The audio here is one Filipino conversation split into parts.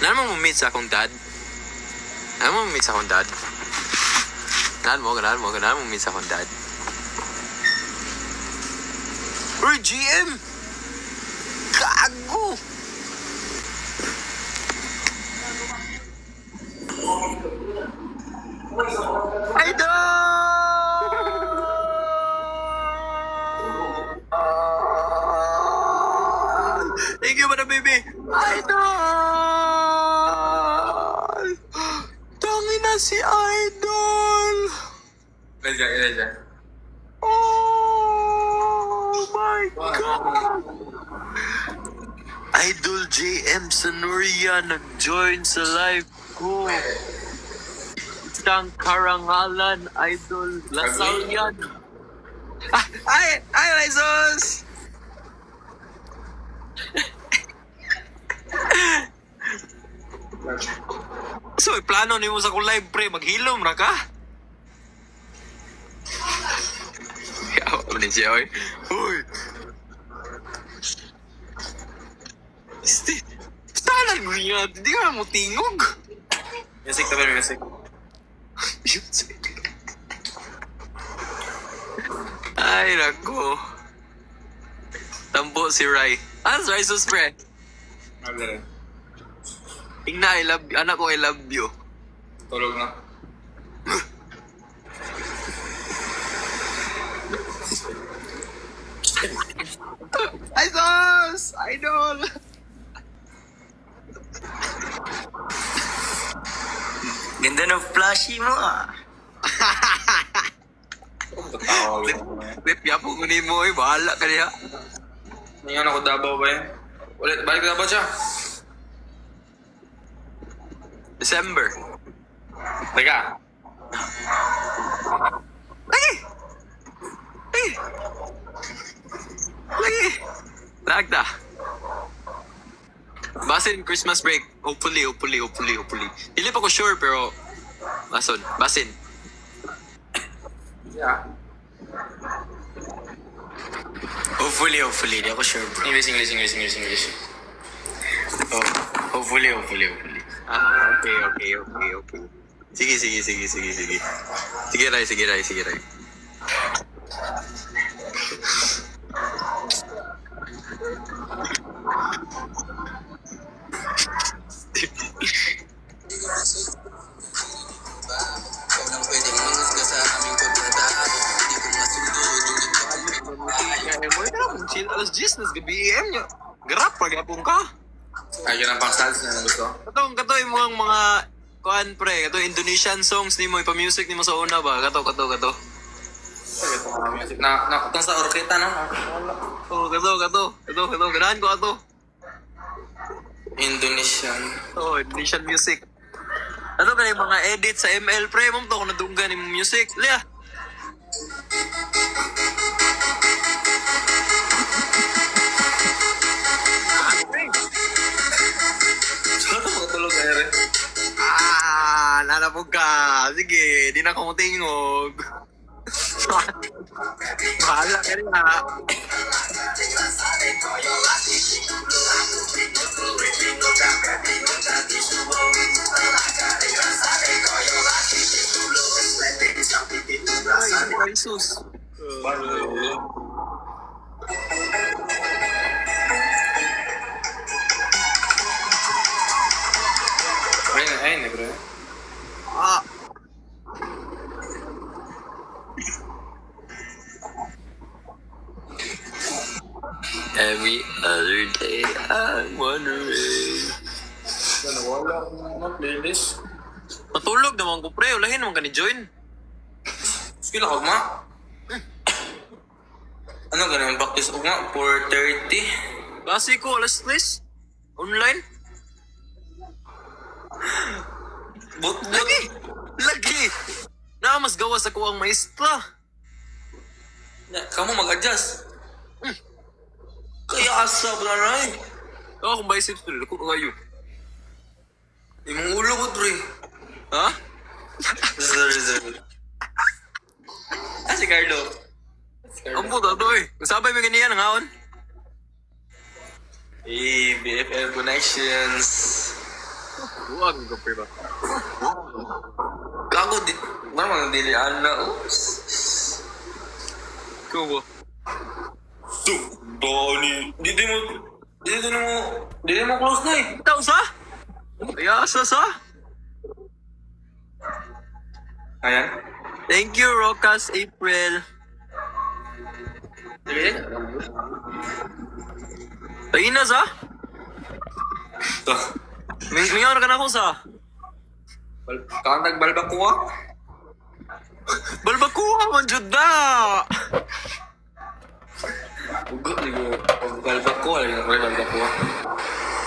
Naan mo meet sa akong dad? Naan mo meet sa akong dad? Ganaan mo meet sa akong dad? Uy, GM! Gago! Idol! Thank you, Mana Baby! Idol! Tangin na si Idol! Ilaja. Oh my God! Idol JM Sanuria nag-join sa live ko. Isang karangalan, Idol Lasalyan. Ay, Rizos! So, plano ni mo sa kong live, pre, maghilom na ka? Yawa mo din siya, oy. Uy! Stalan mo niya, hindi ka mo tingog. Music tabi, music. Ay, nako. Tambo si Rai. Ah, si Rai sus, pre. Magdala. Tingna, I love you. Anak ko, I love you. Tulog na. Ay, sus! Idol! Ganda ng flashy mo ah. Tatawag Lip, mo. lip, yapo ko ni mo, eh. Bahala ka niya. Ngayon ako Davao ba yan? Ulit, balik ka Davao siya. December. Teka. Lagi! Lagi! Lagi! Lagda. Basin, Christmas break. Hopefully. Hindi pa ko sure, pero... Basin. Yeah. Hopefully. Di ako sure bro. English. Oh, hopefully. Ah, okay. Sige. Sige, Rai. Pwede mangas ka sa aming pagkatao. Hindi ko masundod yung Chill alas 10, nas gabi EM niya. Garap, pag-apong ka. Ay, yun ang pang styles na gusto. Katoy mo ang mga kuan pre, kato Indonesian songs ni mo, ipa-music ni mo sa una ba? Kato. Ay, ito mga music. Nakatang sa orketa, no? Oh, kato. Ganahan ko ato. Indonesian. Oh, Indonesian music. Ano ka yung mga edit sa ML pre, mong to kung nadunggan yung music. Liya. Saan ka makatulog na rin? Nanapog ka. Sige, di na ako matingog. Bahala ka rin ha. Ay, Jesus. Ayun na, bro. Ah. Every other day, I'm wondering. Wala akong playlist. Matulog naman ko, pre. Ulahin naman ka ni Join. Skill ako, ma. Ano ganun? Practice ako nga? 4:30? Klase ko, alas 3. Online. Lagi! Mas gawas ako ang maestra. Kamu mag-adjust. Kaya asa, bro. Ako kung biceps, pre. Lako ka kayo. Imong ulo ko, pre. Ha? Sorry. Si Carlo. Ang puto to eh. Kasabay mo ganyan ang haon. BFL Connections. Huwag ko pre ba? Gago, di... Naman, dilian na. Oops. Ikaw ba? Tum, Donnie. Di mo close na eh. Ikaw sa? Ayasa sa? Ayan. Thank you, Rokas April. Sige. Ay na sa? So, Mingar ka na ako sa? kakantag balbakuha. Balbakuha man jud da. Ugot, di ko. Balbakuha. Balbakuha.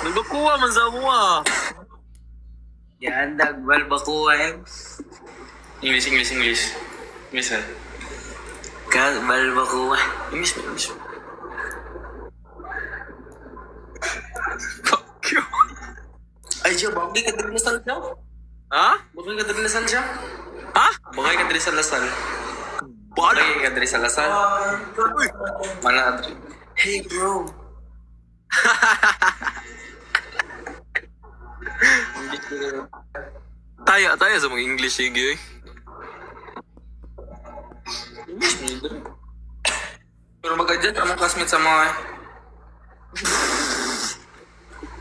Balbakuha man sa mo ah. Yan, dagbal ba ko eh? English. English ha. Kagbal ba ko eh? English. Fuck you. Ay, Joe, bagay ka dali lasal siya. Ha? Bagay ka dali lasal siya. Ha? Bagay ka dali sa lasal. Bala. Bagay ka dali sa lasal. Uy. Mana, Adri? Hey bro. Taya sa mga English sige. English mo yun. Pero mag-adjust ang mga classmates sa mga...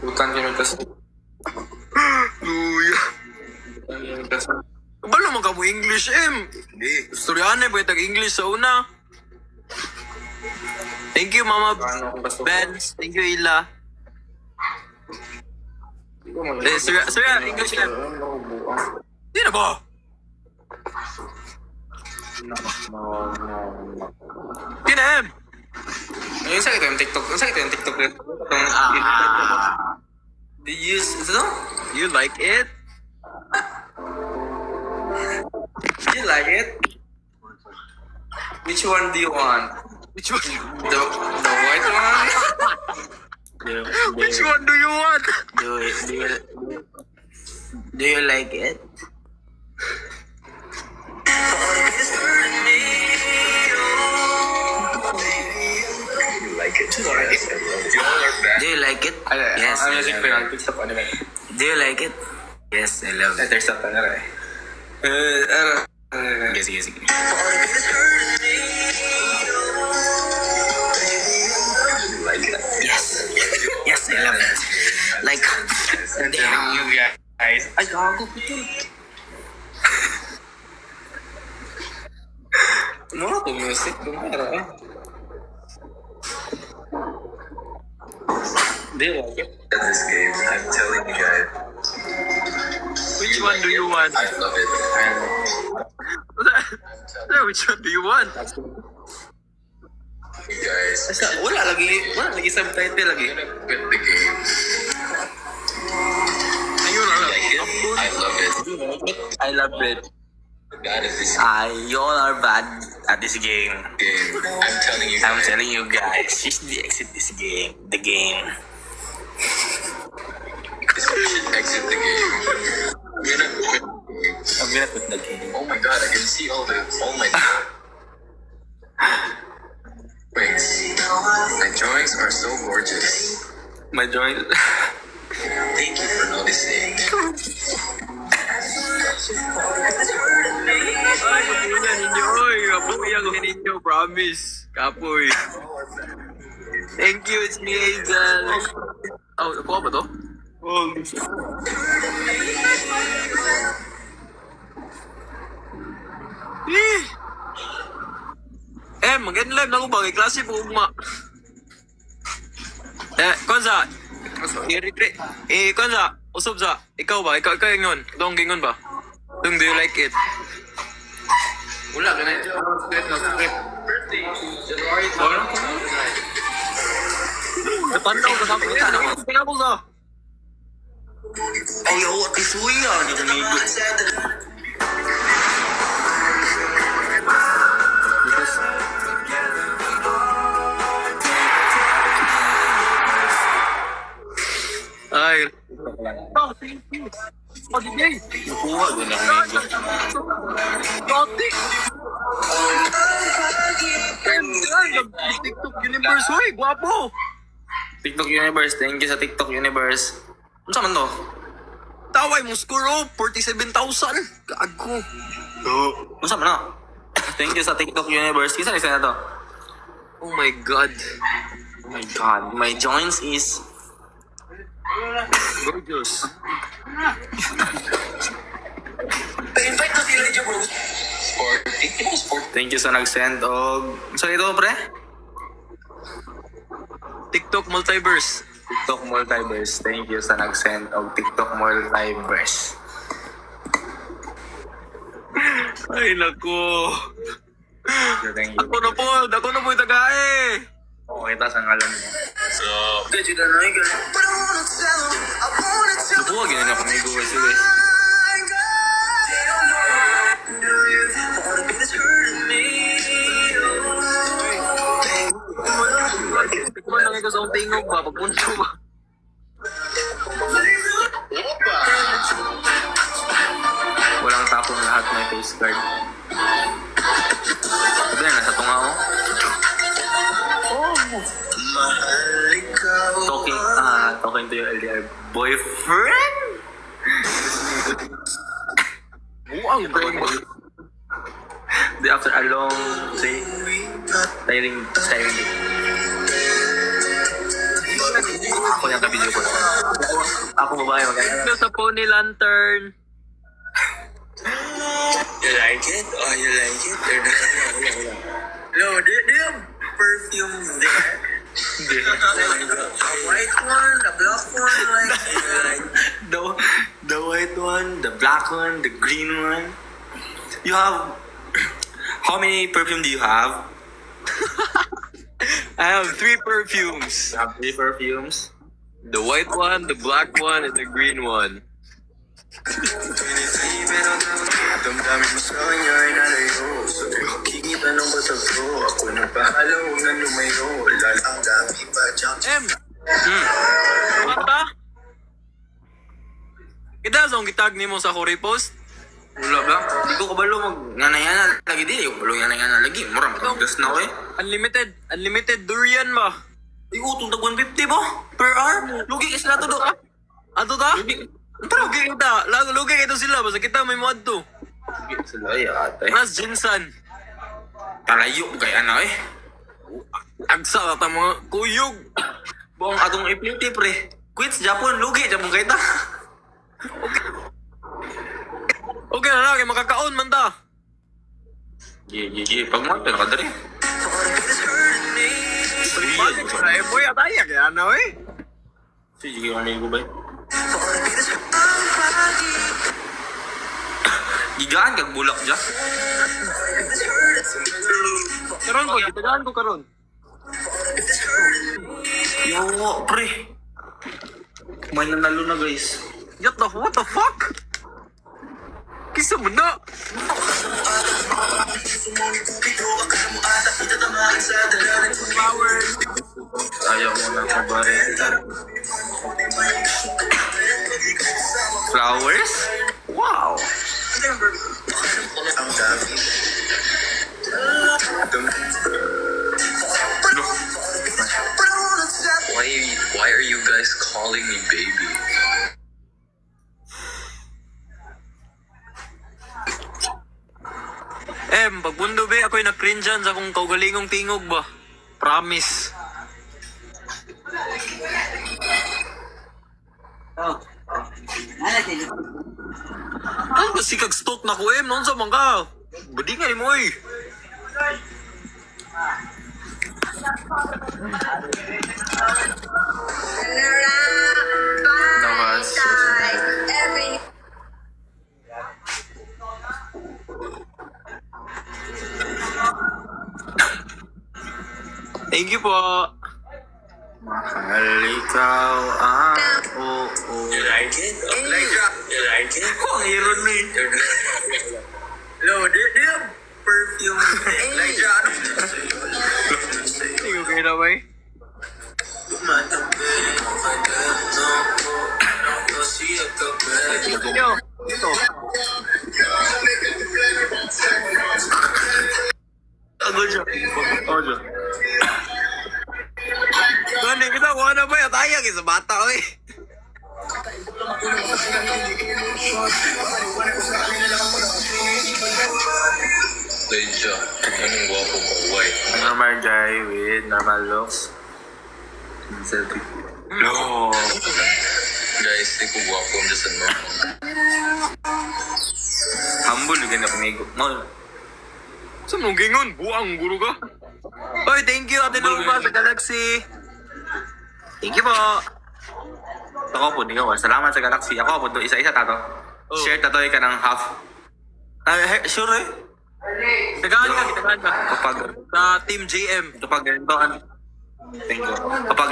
Bukan kami classmates. Luya. Bukan kami classmates. Balo man ka mo English Hindi. Storyahan ba itag English sa una? Thank you Mama Paano kung gusto ko? Benz. Thank you Ila. Sir, English lang. Di na ba? Di na Yung sakit yung TikTok. Yung sakit yung TikTok. Do you use ito? You like it? Do you like it? Which one do you want? Which one? The white one? Which one do you want? Do you like it? Do you like it? Yes. Ang music ko yung TikTok anime. Do you like it? Yes, I love it. There's something na rin. Sige. Yes, I love it. Like, damn. You guys. Ay, gago ko ito. Mura to music. Lumera eh. They like it. This game, I'm telling you guys, Which one do you want? I love it. Which one do you want? You guys, Wala lagi subtitle lagi. with the game, Ayun na lang. I love it. I love it. God is this You all are bad at this game. game. I'm telling you I'm guys. telling you guys, she's the exit this game. The game. This one should exit the game. I'm gonna quit the game. I'm gonna put the game. Oh my god, I can see all my wings. My drawings are so gorgeous. My joint. Thank you for noticing. Ay, kapuya ninyo. Oy, kapuya ko ninyo. Promise. Kapoy. Thank you, it's me, Hazel. Oh, nakuha ba to? Mag-end live na ko ba? Kay klase po ugma. Konza. Konza. Usap sa. Ikaw ba? Ikaw yung Itong gingon ba? Do you like it? Wala ka na ito. Script na script. January 12. Napandaw ka sa akin. Tingnan ko sa. Ayaw, tisuy yan. Hindi kumigot. Ay. Oh, thank you. Oh, DJ. Nakuha din ang migo. Rotic. TikTok Universe. Uy, guwapo. TikTok Universe. Thank you sa TikTok Universe. Ano sa man to? taway mong score oh, 47,000. Gago. Masa man na? Thank you sa TikTok Universe. Kisa na to? Oh my God. Oh my God. My joints is... Gorgeous. Pa-invite ko sila dyan, bro. Thank you sa nag-send og... Sa ito, pre? TikTok multiverse. TikTok Multiverse. Thank you sa nag-send og TikTok Multiverse. Ay, nako. Thank you. Ako na po. Ako na po yung tagae. Oo, kita sa ngalan mo. Gadyo na na, gano'n. Lubuha, ganyan ako may guys, guys. Tikman lang ikaw sa akong tingog ba? Pagpunto ba? Walang tapong lahat may face guard. Sabi na, nasa tunga ko. Mahal ikaw. Talking to your LDR boyfriend? Ang brain mo. Di after a long day, tiring day. Ako yung ka-video ko. Ako babae, magkaya. Ito sa Pony Lantern. You like it? Oh, you like it? No, do you have perfumes there? A white one, a black one, like The white one, the black one, the green one. You have... How many perfume do you have? I have 3 perfumes. You have 3 perfumes. The white one, the black one, and the green one. 23 pero damdamin mo sa kanya ay nalayo. Kikita ng basag ko. Ako nang paalaw na lumayo. Lalang dami pa dyan. Mata? Kita sa gitag ni mo sa Cory Post? Wala ba? Hindi ko kabalo mag-nanayanan lagi di. Yung balo nanayanan lagi. Mura, matagdas na ko eh. Unlimited durian ba? Ay, utong tag 150 ba? Per hour? Lugi ka sila to do. Ato ta? Lugi. Lugi kita. Lugi ito sila. Basta kita may mod to. Lugi sila ay ate. Mas Jinsan. Talayo kay ano eh. Agsa ka mga kuyog. Buong atong ipliti pre. Quits Japon, lugi. Japon kayo ta. Okay na lang. Makakaon man ta. Gigi. Pag mo, pinakadari. Ay, boy, ataya. Kaya na eh. Si Gigi kong may gubay. Gigaan kag bulak dyan. Karon ko. Gitagaan ko karon. Yo, pre. May nanalo na guys. What the fuck? Kisa mo na. Ayaw mo na kabareta. Flowers? Wow! Ang dami. Why are you guys calling me baby? Pagbundo be, ako'y na-cringean sa kung kaugalingong tingog ba? Promise. Ano ba si kag-stalk na ko noon sa mga? Badingay mo eh. Nawas. Thank you po. Mahal ikaw ako. You like it? You like it? Ang iron ni. No, do you have perfume there? Like Hindi ko kayo na ba eh? Yo, ito. Ako dyan. Ako dyan. Gani kita, kuha na ba? Ataya sa bata ko eh. Leja, anong gwapo ko, white. Normal guy with normal looks. Selfie. No. Guys, di ko gwapo, I'm just a normal. Humble yung ganda kumigo. No. Saan mong gingon? Buang guru ka? Oy, thank you Ate Nova sa Galaxy. Thank you po. Ako po, di ko. Salamat sa Galaxy. Ako po, isa-isa tato. Oh. Share tato ka ng half. Sure eh. Tagaan ka. Kapag, Sa Team JM. kapag ganito, thank you. Kapag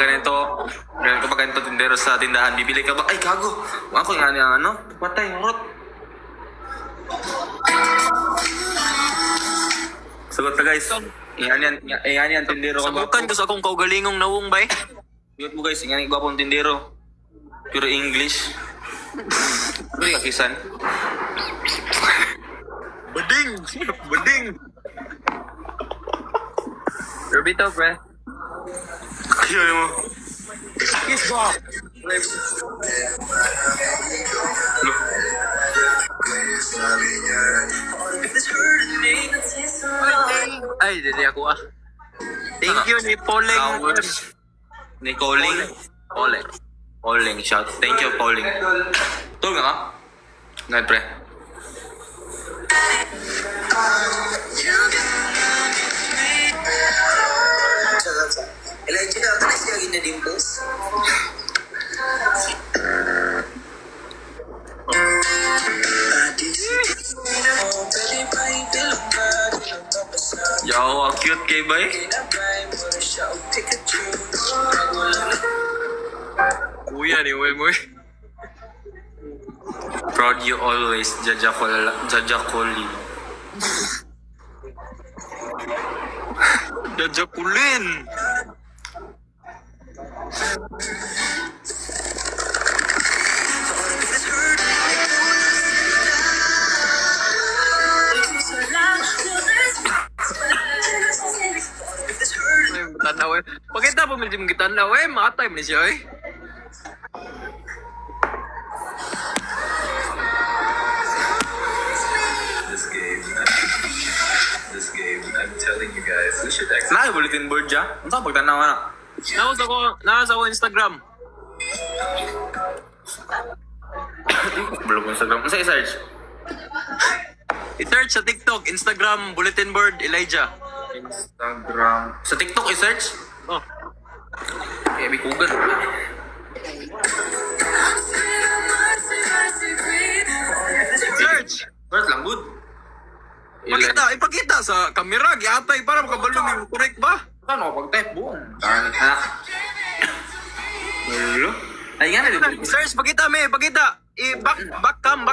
ganito tindero sa tindahan, bibili ka ba? Ay, gago. Ako nga niya, ano? Patay, rot. Sagot na guys. Iyan yan, tindero ka ba? Sagutan ko sa akong kaugalingong nawong bay. Yun mo guys, iyan yung gwapong tindero. Puro English. Puro kakisan. Bading! Bading! Rubito, pre. Ayun mo. Kiss ba? Ay, dili ako ah. Thank you ni Poleng. Flowers. Ni Colling. Poleng. Pauling, shout. Thank you, Pauling. Tulog nga ka? Ngayon, pre. Elijah, ako na siya ginadimples. Yo, ang cute kay bay. Kuya ni Wemoy. Proud you always, Jaja Colin. Jajakulin. Tanaw eh. Pagkita po medyo mong tanaw eh. Matay mo siya eh. This game, I'm telling you guys, we should actually. Naka bulletin board dya? Ang saan pagtanaw na? Nakas ako Instagram. Blog Instagram. Ang saan i-search? I-search sa TikTok, Instagram, bulletin board, Elijah. Instagram. Sa TikTok i-search? Oh. Eh, may kugan. Search! Search lang, good. Ipakita sa kamera, giatay para makabalong yung correct ba? Ano, pag-type buong. Tangit na. Hello? Ay, nga na, di ba? Search, pakita me, pakita. Back cam.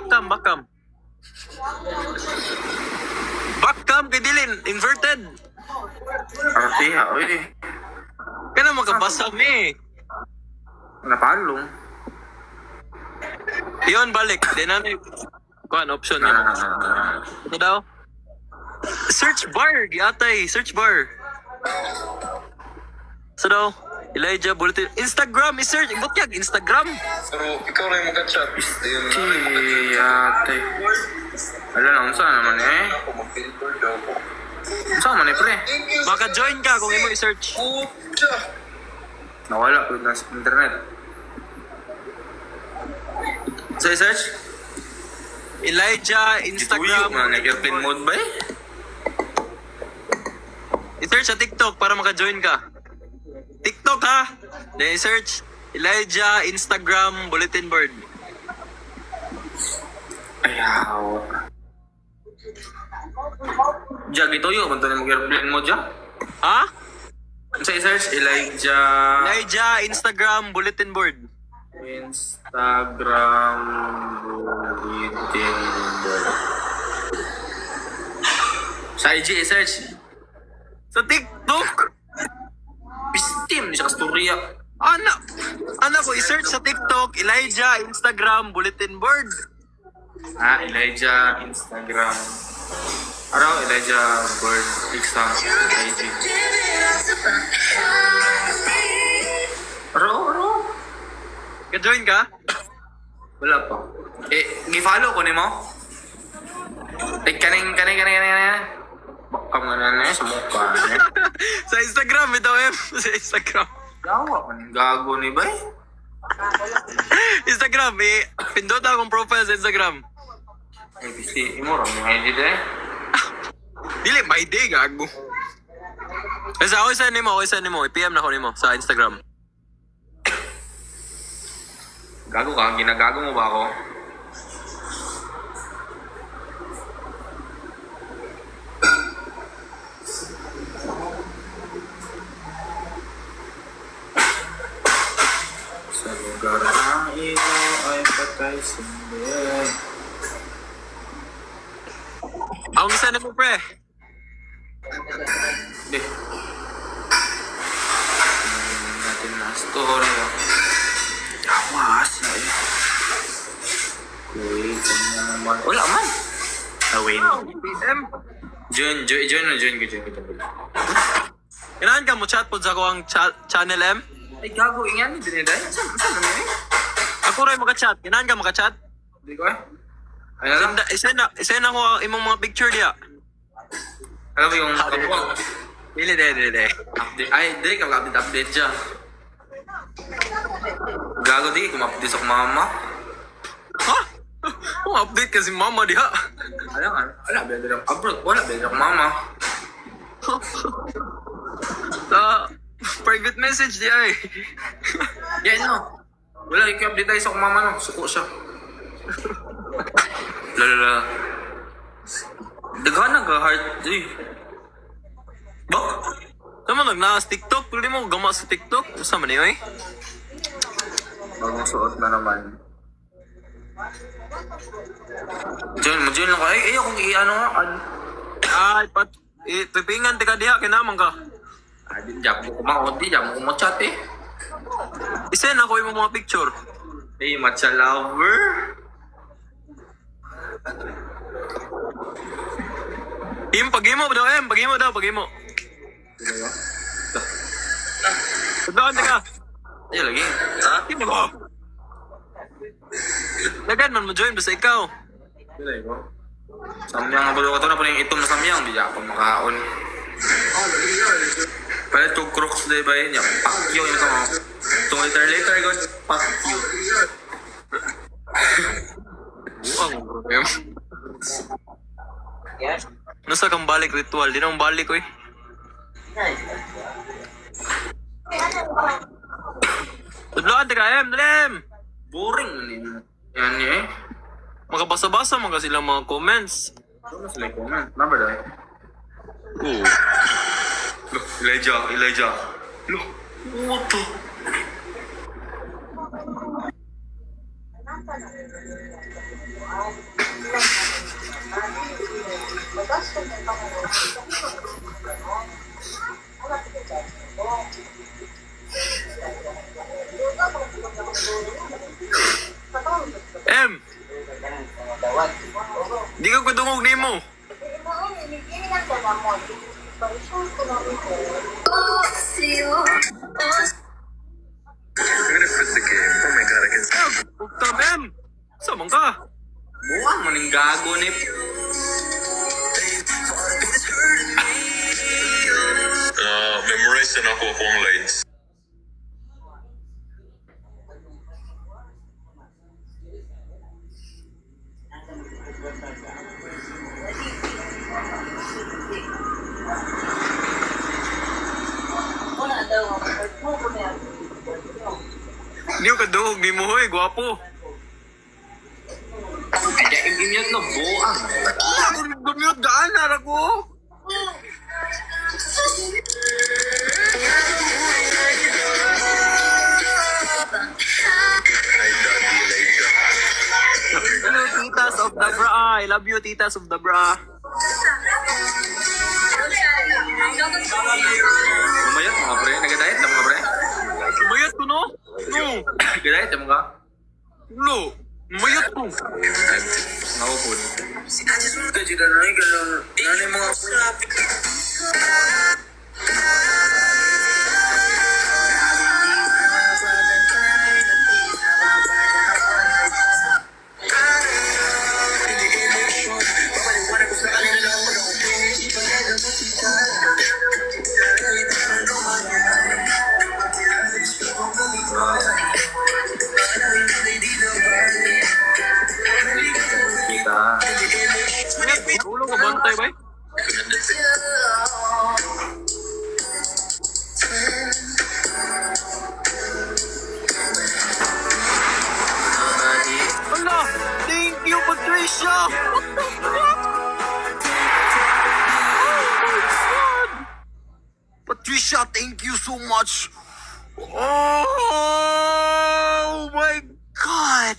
Back cam kay Dilin, inverted. Arte, ha, oy. Kana makabasa me. Napalong. Iyon, balik. Di na kuan option niya. Ito daw. Search bar, giatay. Search bar. So daw, Elijah Bulletin. Instagram, i-search. Ibot yag, Instagram. So, ikaw na yung mag-chat. Yate. Alam na, unsa naman eh. Ako mag-filter daw ko. Unsa man eh, pre. Maka-join ka kung imo i-search. Pucha! Nawala ko na sa internet. Sa i-search? Elijah, Ituyo Instagram. nga, nag-airplane mode ba eh? I-search sa TikTok para maka-join ka. TikTok ha. Then i-search Elijah, Instagram, bulletin board. Ayaw. Diya, gituyo. Kung ito na mag-airplane mode dya. Ha? Sa i-search, Elijah. Elijah, Instagram, bulletin board. Instagram bulletin board. Sa IG i-search. Sa TikTok. Pistim, di siya kasturya. Anak ko, i-search sa TikTok, Elijah, Instagram, bulletin board. Elijah, Instagram. Araw, Elijah, Bird, Exam, IG. Araw. Ka-join ka? Wala pa. Gi-follow ko ni mo? Kaning. Baka nga na sa mukha niya. Sa Instagram, ito em. Sa Instagram. Gawa man gago ni bay. Instagram, pindot akong profile sa Instagram. Ay, bisi, imurang mo ngayon dito eh. Dili, may day, gago. Kasi ako isa ni mo. I-PM na ako ni mo sa Instagram. Gago ka, ginagago mo ba ako? Sa lugar na ilaw ay patay sindi. Ako isa ni mo, pre. Hindi. Natin na story. Awas na eh. Wait, naman. Wala man. Awin. PM. Join ko. Kailangan ka mo chat po sa akong channel M. Ay, gago, ingyan ni Diniday. Saan naman eh? Ako rin maka-chat. Kailangan ka maka-chat. Hindi ko eh. Ayan lang. Isend ako ang imong mga picture diya. Alam mo yung kabuang. Dili. Update. Ay, di ka update siya. Gago di, kumapdate sa mama. Ha? Kung update kasi mama diha. Wala, better ako abroad. Wala, better ako mama. Private message diya eh. Yan no. Wala, i-update tayo sa mama no. Suko siya. Lala. Daghan nag-heart eh. Ba? Tama nagnaas TikTok. Pwede mo gama sa TikTok. Gusto man niyo eh. Bagong suot na naman. Join lang ko. Ay, akong i-ano nga. Ay, tipingan tika diha. Kinamang ka. Di mo kumakot, di mo kumachat eh. Isend ako yung mga picture. Hey, matcha lover. Pagimo daw em. Pagimo. Doon ka. Ay, lagi. Ha? Hindi mo. Lagan man mo join basta ikaw. Pilay ko. Samyang nga balo ka to na po yung itom na samyang. Di ako makaon. Pala ito crooks day ba yun? Pakyo yung ito. Itong later ko. Pakyo. Buang problem. Nasa kang balik ritual? Di na akong balik ko eh. Tudloan ka em. Dalim! Boring na nila. Yan niya eh. Makabasa-basa mga silang mga comments. Ano sila yung comment? Number daw eh. Oo. Look, Elijah. Look, what the? Em! Di ka kudungog ni mo. I'm gonna quit the game. Oh my god, I can see. Buktam em! Samang ka? Buwang maning gago ni. Memorize na ako kung lines. Di ka kudungog ni mo hoy. Gwapo. Kaya imimiyot na buwang. Ako nagdumiyot daan na ko. Hi, Daddy Elijah. Hello, titas of the bra. I love you, titas of the bra. Mamayat mga pre. Nag-diet na mga pre. Mayat ko no? No. Nag-diet na mga. No. Mayat ko. Nakupod. Kasi ka na yung mga Patricia! What the fuck? Oh my god! Patricia, thank you so much! Oh my god!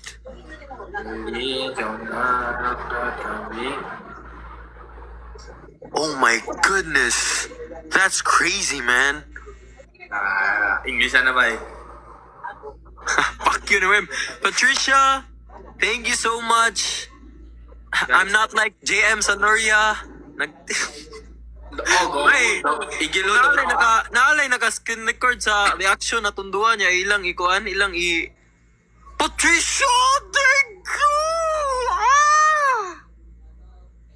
Oh my goodness! That's crazy, man! English na ba eh? Fuck you, Noem. Patricia, thank you so much. I'm not like JM Sanoria. Ay, naalay naka-screen record sa reaction na tunduan niya. Ilang ikuan, ilang Patricia, thank you!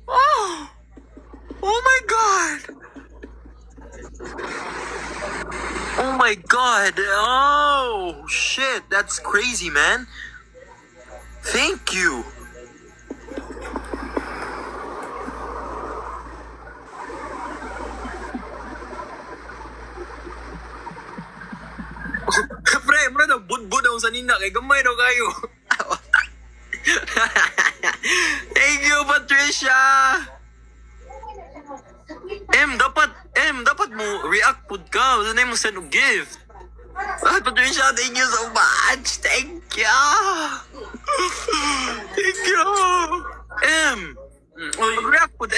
Oh! Oh my god! Oh my god! Oh shit! That's crazy, man. Thank you. Pre, mo na budbud ang sanina kay gamay daw kayo. Thank you, Patricia. Dapat mo react pud ka. Wala na mo send og gift. Patricia, thank you so much. Thank you. Thank you. React pud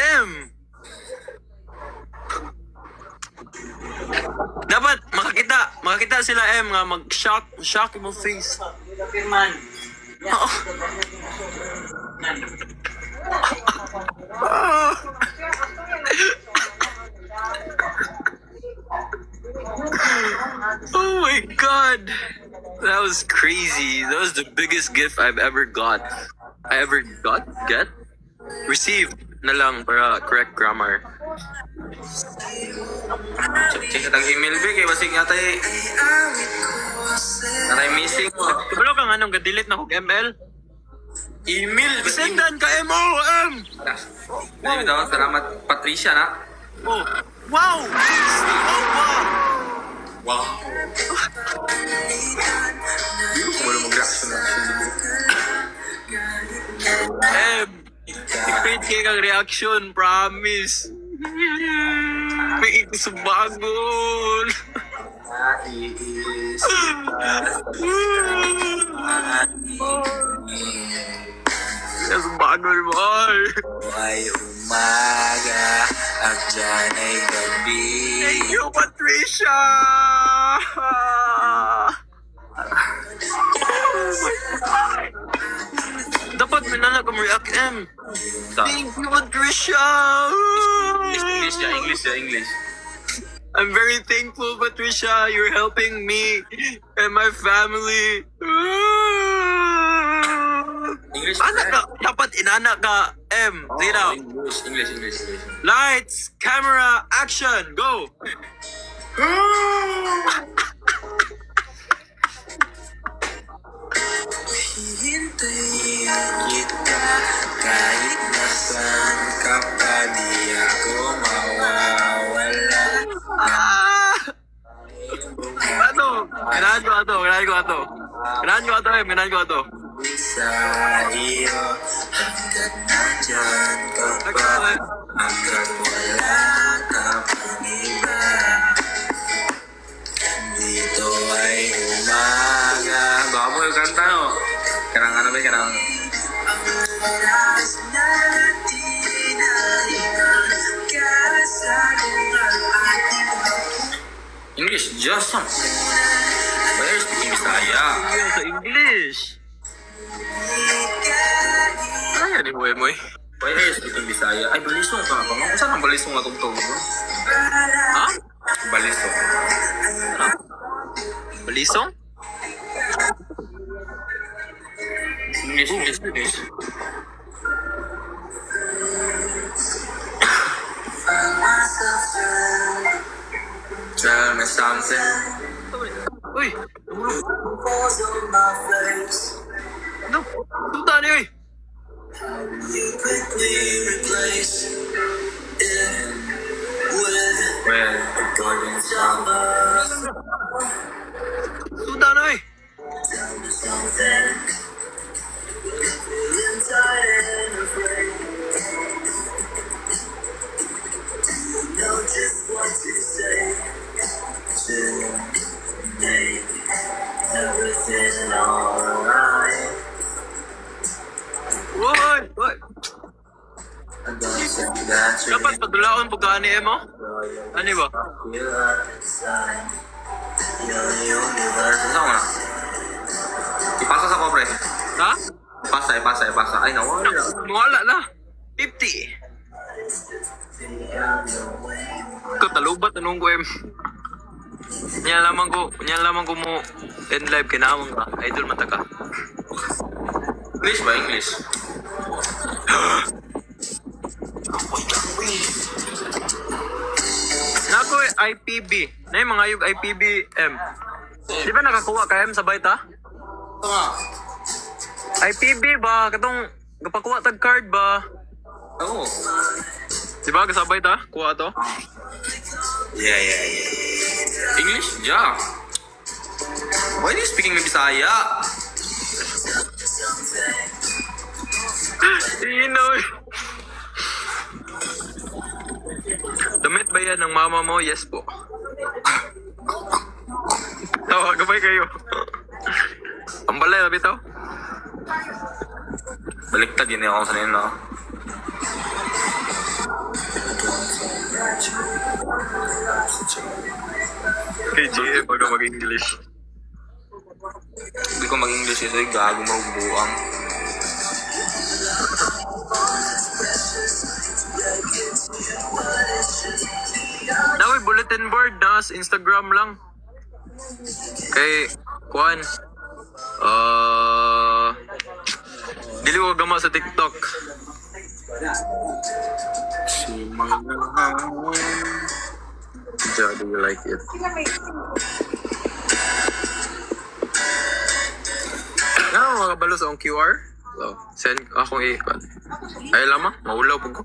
Dapat makakita sila nga mag-shock mo face. Oh my god. That was crazy. That was the biggest gift I've ever got. Get? Received na lang para correct grammar. Check sa tag-email ba kay basig nga tayo. Naray missing. Kabalo kang anong ga-delete na kong ML? Email. Sendan ka MOM! Wow. Daw, salamat Patricia na. Oh. Wow! Wow. Hindi ko wala mag-reaction dito. Secret kayo kang reaction, promise. May ikusubagon. Ikusubagon mo. Ay umaga at dyan ay gabi. Thank you, Patricia! Dapat minala ka react Thank you, Patricia! English. I'm very thankful, Patricia. You're helping me and my family. English. Dapat inana ka, Say now. English. Lights, camera, action, go! Hintayin kita kahit nasan ka pa, di ako mawawala. Kailangan ko ato. Sa iyo, hanggat nandyan ka pa, hanggat wala ka pang iba. Dito ay umaga. Baka mo yung kanta no? Karang ano ba? Karang... Oras natin ay magkasaluhan ating English, just some. Where's the Bisaya? Sa English. Ano yan, Moy? Where's the Bisaya? Ay, balisong ka. Saan ang balisong na tugtog mo? Ha? Balisong. Balisong? English. Tell me something. Uy! Ano? Tuta niyo eh! You quickly replace it with Well, a golden summer. Tuta na eh! Tell me something. Feeling tired and Dapat padulaon po ka ni Emo? Ano ba? Saan ko na? Ipasa sa ko, pre. Ha? Ipasa. Ay, nawala. Mawala na. 50. Katalubat anong ko em. Nya lamang ko mo end live kinamang ka. Idol mata ka. English ba? English? Nako IPB. Na yung mga yung IPB-M. Di ba nakakuha ka M sa baita? Ito nga. IPB ba? Katong kapakuha tag card ba? Oo. Di ba kasabay ta? Kuha to? Yeah. English? Yeah. Why are you speaking in Bisaya? You know. Damit ba yan ng mama mo? Yes po. Tawa, gabay kayo. Ang balay, labi to? Baliktad yun ako sa nino. Kay GM, pag mag-English. Hindi ko mag-English ito, gago mahubuang. Naway, bulletin board na sa Instagram lang. Kay Juan. Dili ko gama sa TikTok. Ja, do you like it? Nga, makabalo sa akong QR. So, send akong ay lamang, maulaw po ko.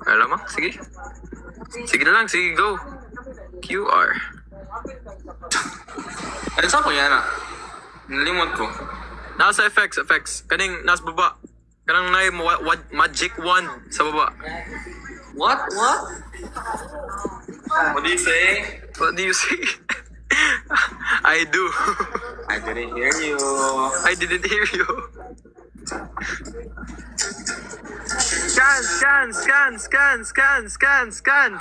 Ay lamang, sige. Sige na lang, sige, go. QR. Ay, saan ko yan ah? Nalimot ko. Nasa effects. Kaning, nasa baba. Kanang na yung magic wand sa baba. What? What do you say? What do you say? I do. I didn't hear you. I didn't hear you. Scan.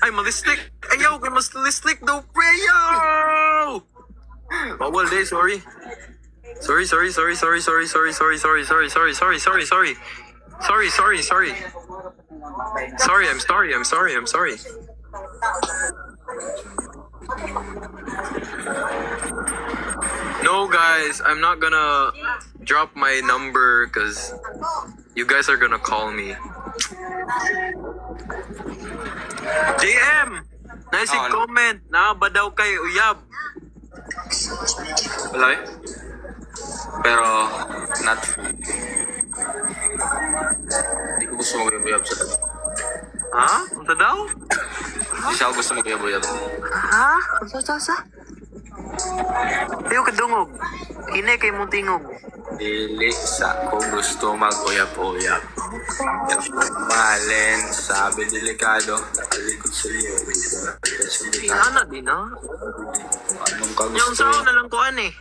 Ay, malistik. Ayaw, kay mas listik daw, preyo! Bawal day, sorry. Sorry. I'm sorry. No, guys, I'm not gonna drop my number because you guys are gonna call me. JM! Nice comment. Na ba daw kay Uyab? Wala eh. Pero, not. Hindi ko gusto mag-uyab sa tabi. Ha? Unsa daw? Hindi siya ako gusto mag-uyab. Ha? Unsa? Tiyo kadungog. Inay kay mong tingog. Dili sa ko gusto mag-uyab-uyab. Pero mahalin, sabi delikado. Nakalikod sa iyo. Ihana din, ha? Anong ka Yung gusto? sao na lang kuan eh.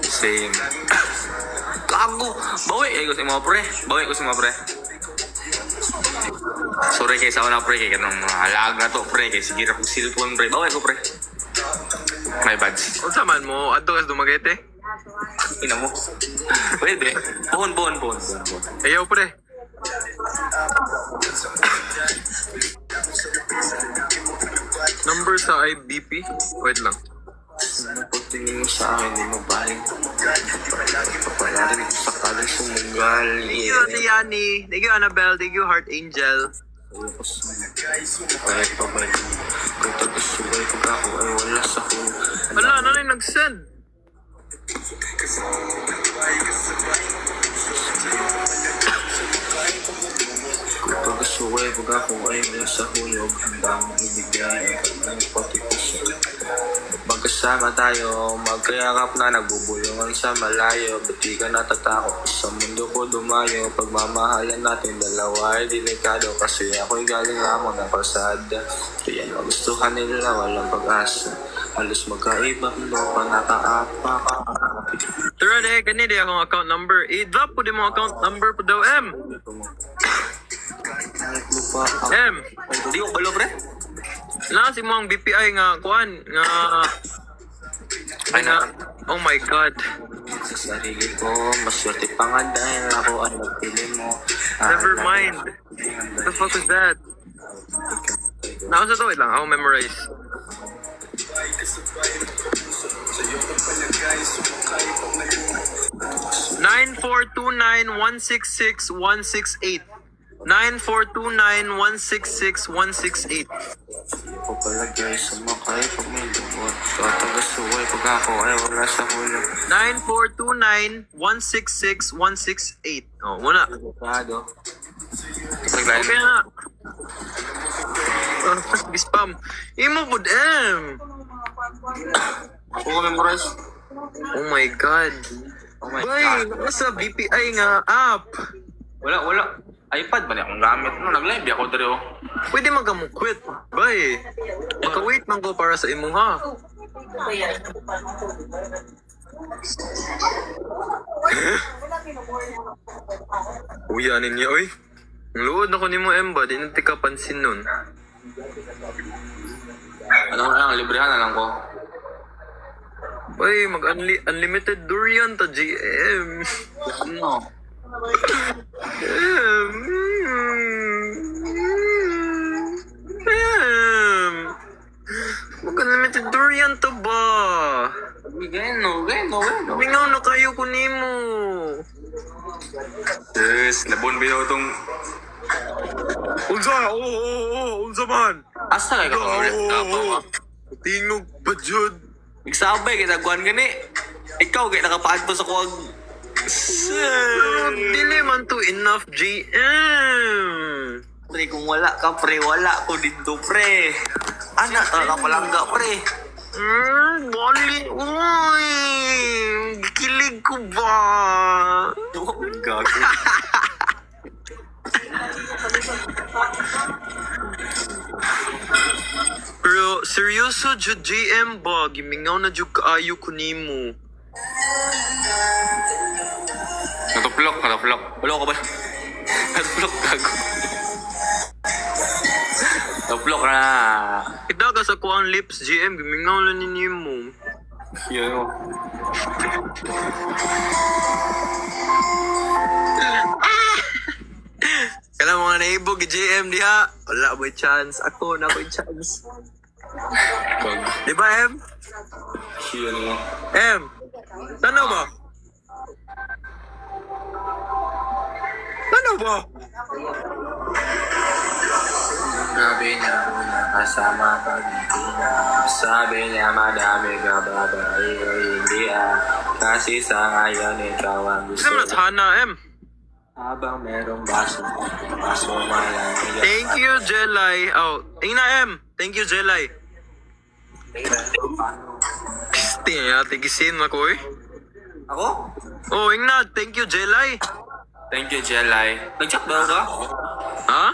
Same. Kago! Bawi ko si mga pre. Sorry kay sa una pre, kay kanong mga halaga to pre, kay sige ra kong cellphone pre. Bawi ko pre. My bads. Unsa man mo adto kas Dumaguete? Ina mo. Pwede. Bon. Ayaw pre. Number sa IBP? Wait lang. Pagtingin mo sa akin, di mo baling. Papalarin ko sa kalang sumugal. Thank you, Ate Yani. Thank you, Annabelle. Thank you, Heart Angel. Ayoko sa kahit pa ba kung tagasubay pag ako ay wala sa kung Wala, ano na yung nag-send? kung tagasubay pag ako ay wala sa hulog handa mong ibigay ang pati puso. Magkasama tayo, magkayakap na nagbubulungan sa malayo. Ba't di ka natatakot sa mundo ko dumayo? Pagmamahalan natin dalawa ay delikado. Kasi ako'y galing lamang ng kalsada. Kaya magustuhan nila walang pag-asa. Halos magkaiba lupa nakaapak. Tara de, kanina di akong account number. I-drop po di mo account number po daw, M. Kahit lupa ako. Di ko balo, pre. Na si mo ang BPI nga kuan nga ay na. Oh my god. Sa sarili ko, maswerte pa nga dahil ako ang nagpili mo. Never mind. What the fuck was that? Nako sa to, wait lang. Ako memorize. Nine four two nine 166 168. 9429166168. Ako palagay sumakay pag may luwa. Tatagas suway pag ako ay wala sa hulog. 9429166168. Oh, muna. Sigurado. Okay na. Spam. Imo pod M. Ako ko memorize. Oh my god. Oh my Bay, God. nasa BPI nga app. Wala. iPad ba niya akong gamit? No, nag-live ako dito. Pwede magamukwit. Bay. Maka-wait man ko para sa imo ha. Uya ninyo oy. Ang luod na ko ni mo Emba, di nanti ka pansin nun. Ano lang, librehan na lang ko. Bay, mag-unlimited durian ta GM. Ano? Mag-unlimited durian to ba? Gano. Mingaw na kayo ko nimo. Yes, labon ba itong... Unsa? Oo, unsa man? Asa kayo ka ulit? Tingog pa jud. Nagsabay, kita kuhan gani. Ikaw, kaya nakapaadto sa kuwag. Pero dili man to enough GM. Pre, kung wala ka, pre, wala ko dito, pre. Anak, talaga palangga, pre. Bali. Uy, kilig ko ba? Gago. Pero seryoso jud GM ba? Gimingaw na jud kaayo ko nimo. Natuplok. Wala ka ba? Nag-block, gago. Nag-block na. Kita ka sa kuang lips GM, gimingaw na ni nimo. Yun o. Kala mga naibog GM diha. Wala boy chance. Ako na boy chance. Di ba M? Yun o. M? Tano ba? Tano ba? Grabe niya una kasama pag hindi na. Sabi niya madami ka babae o hindi Kasi sa ngayon ikaw ang gusto. Sino na Hana M? Habang merong baso malang. Thank you Jelay. Oh, tingna M. Thank you Jelay. Tingnan tigisin ako eh. Ako? Oh, ingna. Thank you Jelay. Thank you, Jelay. Nag-chat ba ka? Ha?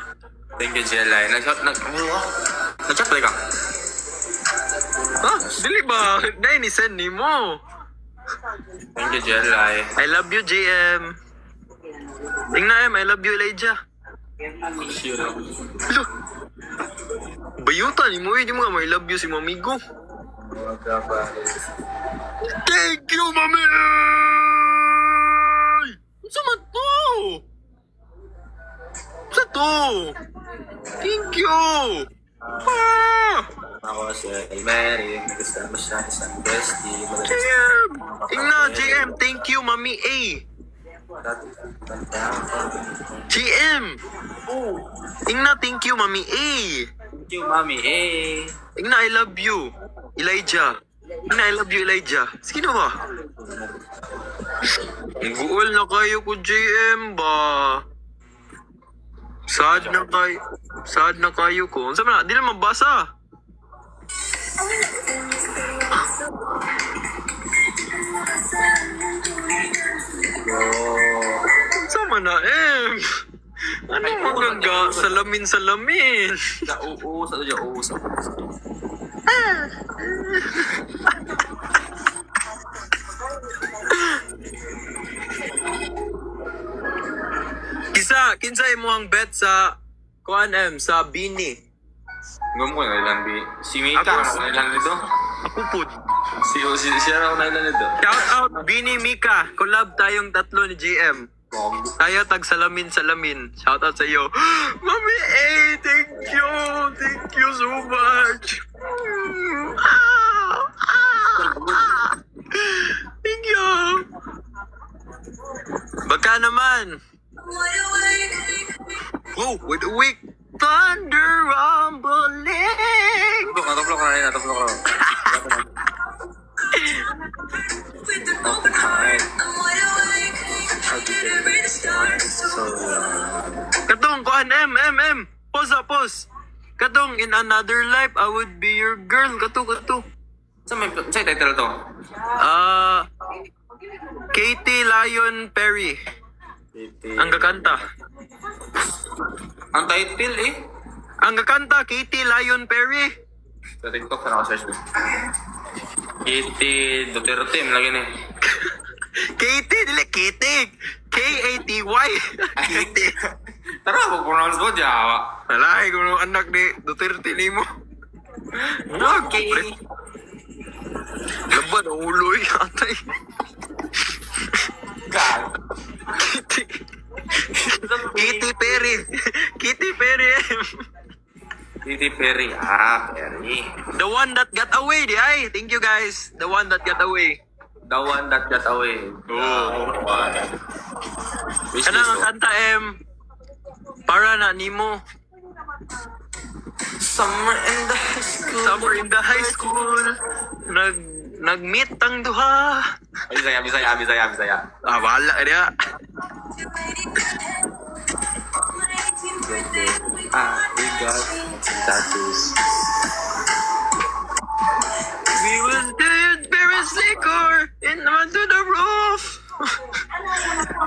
Thank you, Jelay. Nag-chat ba ka? Ha? Dili ba? Dahil ni-send ni mo. Thank you, Jelay. I love you JM. Tingna M. I love you Elijah. Hello. Bayutan ni mo eh. Di mo nga I love you si mamigo. Thank you, mami! Sa man to? Sa to? Thank you! Ako si Mary. Nagkasama siya isang bestie. JM! Tingna, JM. Thank you, mami A. GM! Tingna, thank you, mami A. Thank you, Mami. Tingna, I love you. Elijah. Tingna, I love you, Elijah. Sino ba? Ang guol na kayo ko, JM ba? Sad na kayo ko. Ano sabi na? Di na mabasa. Sama na, M. Anong magaga? Salamin. Nauusa to dyan, uusa. Kinsa imo ang bet sa Kuan sa Bini. Ngom ko na ilan, si Mika Ako, na ilan nito. Ako po. Siya raw na ilan nito. Shout out Bini Mika. Collab tayong tatlo ni GM. Tayo tag salamin. Shout out sa iyo. Mami A, thank you. Thank you so much. Thank you. Baka naman. Oh, with a week. Thunder rumbling. Natuflok na rin, natuflok na rin. Katong, kuhan, M. Pause. Katong, in another life, I would be your girl. Kato. Saan title to? Katie Lion Perry. Ang gakanta. Ang title eh. Ang gakanta, Katie Lion Perry. Sa TikTok na nakasearch mo. Kitty Duterte, malagi na eh. Katie, dili, Katie. K-A-T-Y. Katie. Tara, mag-pronounce mo, Jawa. Alay, kung ano anak ni Duterte ni mo. Okay. Laban, ang ulo eh, atay. God. Kitty Perry. Kitty Perry. Kitty Perry. Perry. The one that got away, di ay. Thank you guys. The one that got away. The one that got away. Wish Kanang list ang ko. kanta, para na nimo. Summer in the high school. Summer in the high school. Nag-meet ang duha. Bisaya. Wala ka niya. We got some tattoos. We will do it very liquor and onto the roof.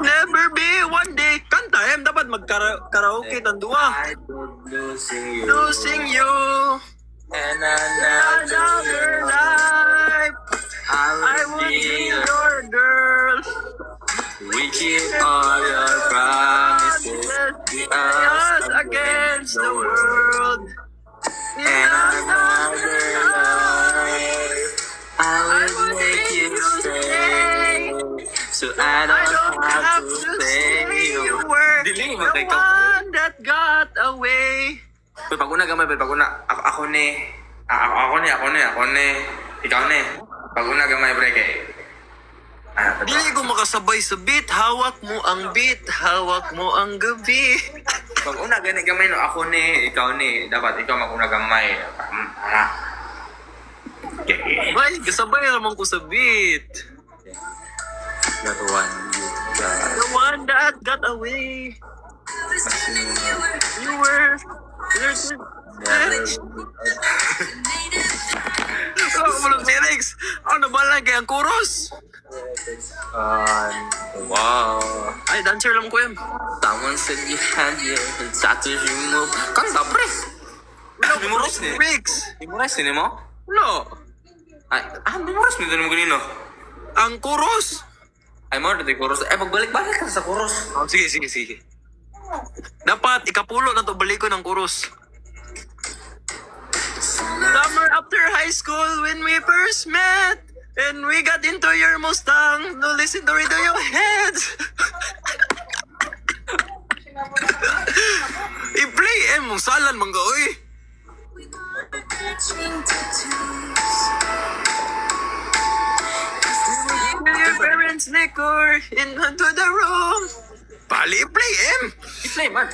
Never be one day. Kanta, dapat mag-karaoke ng duha. I don't losing you. Losing you. And Another life. I will be your girl. We keep all your promises. Us against the world. And another life. I will make you stay. So I don't have to say you were Dili, the magkay ka. one that got away. Paguna gamay, paguna. Ako ni. Ako ni. Ikaw ni. Paguna gamay, breke. Dili ko makasabay sa beat. Hawak mo ang beat. Hawak mo ang gabi. Paguna gani gamay no, ako ni, ikaw ni. Dapat ikaw maguna gamay. Okay. May, kasabay naman ko sa beat. That one. The one that got away. You were... Oh, walang lyrics. Ano ba lang kaya ang chorus? Wow. Ay, dancer lang ko yan. Someone said you had your tattoos removed. Kanta, pre. Memorize ni. Lyrics. Memorize ni mo? No. Ay, memorize ni mo kanino. Ang chorus. Ay, mo, dati chorus. Eh, pagbalik-balik ka sa chorus. Sige. Dapat ikapulo na to balik ko ng chorus. Summer after high school when we first met and we got into your Mustang to listen to radio heads. I-play mo salan mangga oy. Your parents liquor into the room. Pali play I-play, man.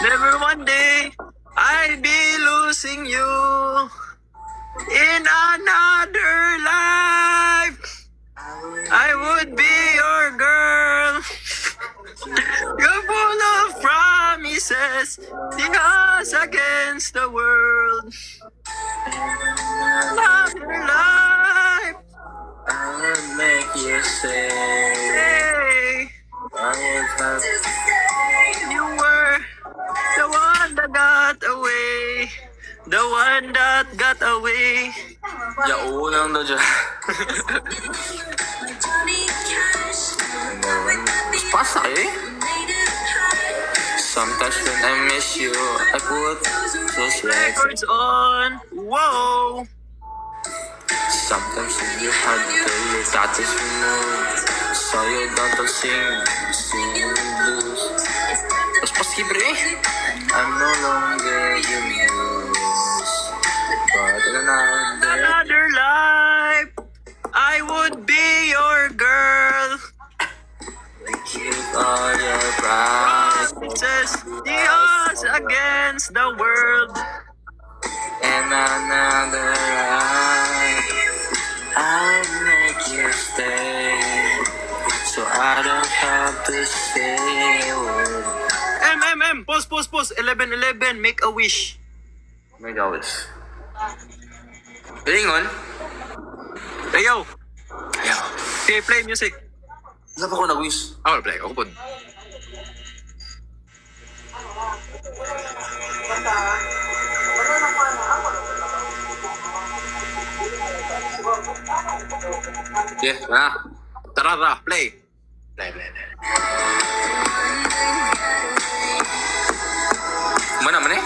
Never one day I'd be losing you in another life. I would be your girl. You're full of promises, sing us against the world. Another life. I'll make you say Hey, I was happy. you were the one that got away. The one that got away. Ya, unang daw dyan. Pasa eh. Sometimes when I miss you, I put those records. Records on. Whoa. Sometimes when you had to your tattoos removed, so you don't sing blues. Tapos paskibre eh. I'm no longer your muse, but Another life, I would be your girl. give all your pride Promises the odds against the world. and another life. I'll make you stay, so I don't have to say a word. Pause. 11-11, make a wish. My God. Galingon? Hey, yo. Ayaw. Okay, play music. Wala pa ako nag-wish. Ako play. Ako po. Yeah, na. Tara, play. Play. Mana eh?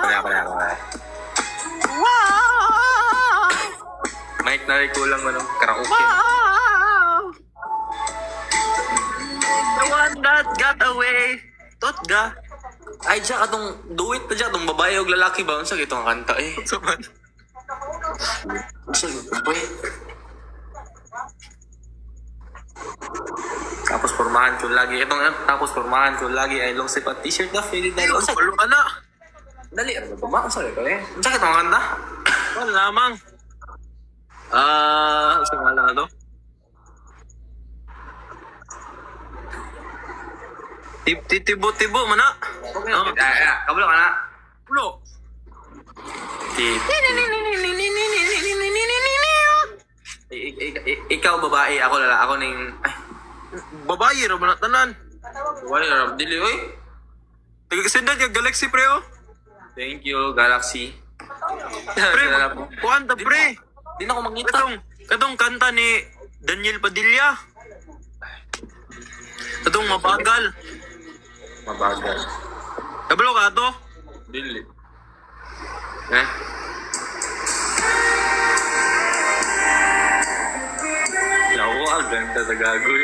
Pala. Mic na rin kulang ano, karaoke. The one that got away. Totga. Ay, diya katong duit pa diya, itong babae o lalaki ba? Ang sakit itong kanta eh. Saman. Ang sakit ito eh. Tapos pormahan ko lagi. Tapos pormahan ko lagi ay long sleeve at t-shirt na faded na. Ang sakit. Palo ka na. Dali, ano ba ba? Ang sakit ito eh. Ang sakit itong kanta. Wala lamang. Sa nga lang ito? Tibo-tibo man na. Kabalo ka na. Pulo. Ikaw babae, ako lala. Ako ning... Ay, Babae, ra man na tanan. wala. Dili, oy. Tagakasindan ka Galaxy pre oh. Thank you, Galaxy. Pre, Kilala po. kuwanta pre. Di na ako magngita. Katong kanta ni Daniel Padilla. Katong mabagal. Mabagal. Kabalo ka to? Dili. Naku, ang ganda sa gagoy.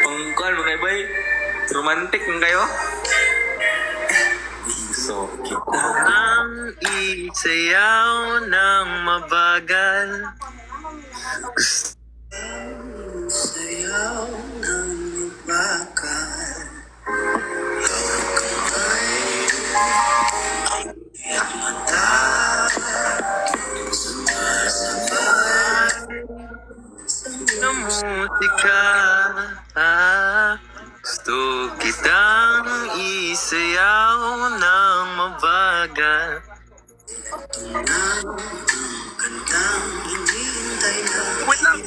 Pangkuhan mo kayo, bay. Romantic mo kayo. So, kita. Ang isayaw ng mabagal. Sayaw ng mabagal. Ng musika, gusto kitang isayaw ng mabagal. Kantang hinihintay na. Wait lang!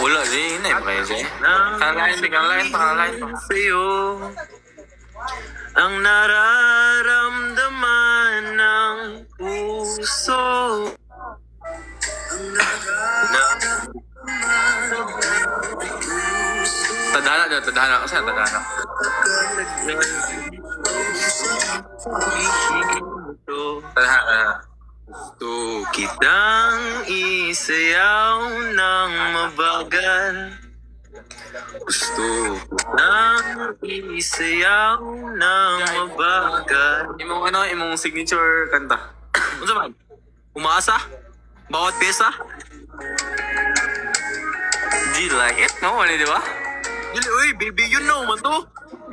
Wala, di na yung kayo siya. Kalain pa. Sa'yo ang nararamdaman ng puso. Tadhana. Kasi tadhana. Tadhana. Gusto kitang isayaw ng mabagal. Gusto kitang isayaw ng mabagal. Imong signature kanta. Ano ba? Umaasa? Bawat pesa? Do you like it? No, ano, di ba? Dili, uy, baby you know man to.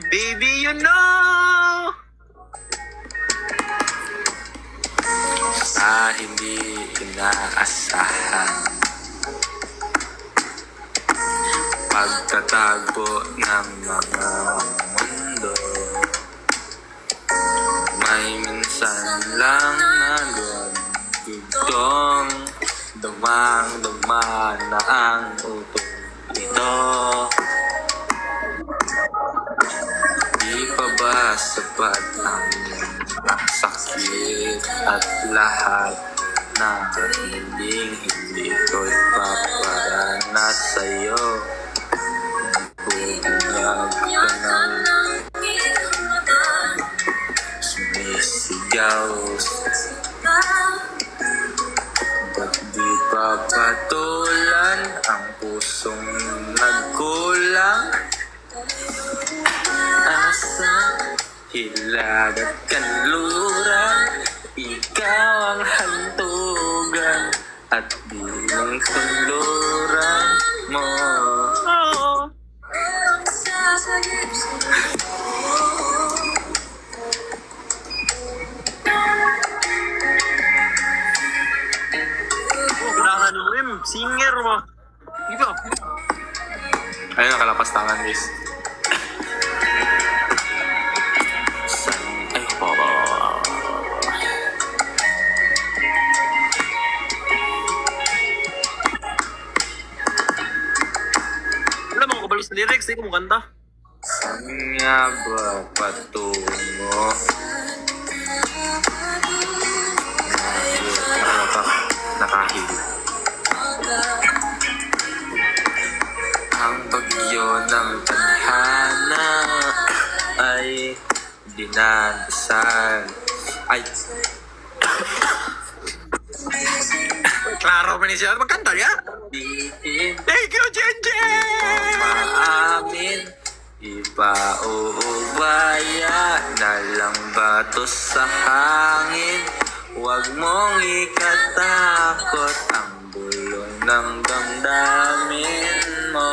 Baby you know. Sa hindi inaasahan, pagtatagpo ng mga mundo, may minsan lang nagugtong, dumang-duma na ang utong ito. Di pa ba sapat ang sakit at lahat na hindi ko ipaparanas sa'yo? ang pusong nagkulang. Asa, hilag at kanluran, ikaw ang hantugan at bilang tuluran mo. Kailangan mo rin, singer mo. Ito. Ayun, nakalapas tangan, guys. Ay, baba. Wala mga kabalo sa lyrics, hindi ko mo kanta. Saan nga ba patungo? Nakahili. Ang bagyo ng tadhana ay dinadasan. Ay, Klaro mo ni siya. Magkanta niya. diin Thank you, Jenje! maamin. Iba uubaya na lang bato sa hangin. Huwag mong ikatakot ang bulong ng damdamin mo.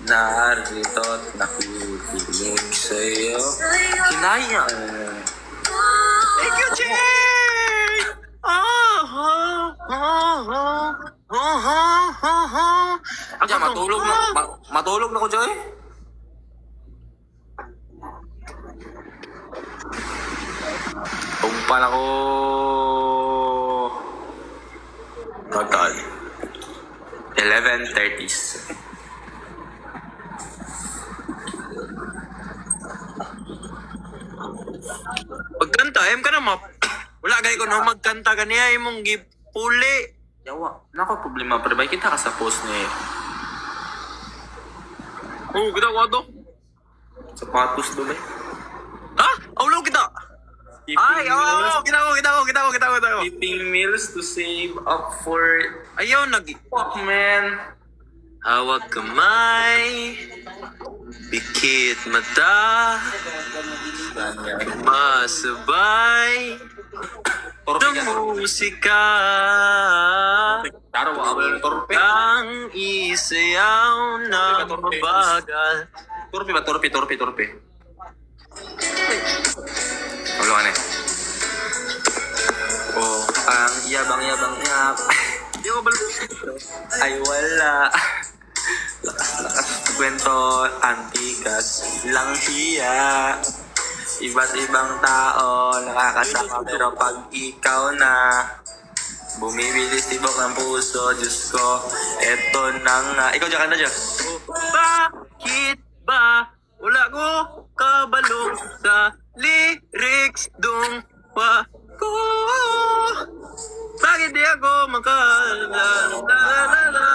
Narito't nakikinig sa'yo. Kinaya. Thank you, Jay! Diyan, matulog na. Matulog na ko, Joy. Umpan ako. Total. 11:30s. Magkanta, ayam ka na map. Wala gay ko na magkanta ka niya, imong gipuli. Yawa, nako problema pre ba kita ka sa post ni Oh, kita ko to. sapatos do ba? Ha? Awlaw kita. Ay, kita ko. Keeping meals to save up for Ayaw, fuck man. hawak kamay, pikit mata, masabay, Torpe ng ka. musika, Taro wa torpe. ang isayaw na mabagal. Torpe ba torpe. Wala ka na eh. Oh, ang yabang yap. Di ko balo. Ay wala. Lakas kwento, antikas lang hiya. Iba't ibang tao nakakasama pero pag ikaw na bumibilis tibok ng puso, Diyos ko, eto na nga. Ikaw dyan, kanta dyan. Bakit ba wala ko kabalo sa lyrics dong pa ko? Bakit di ako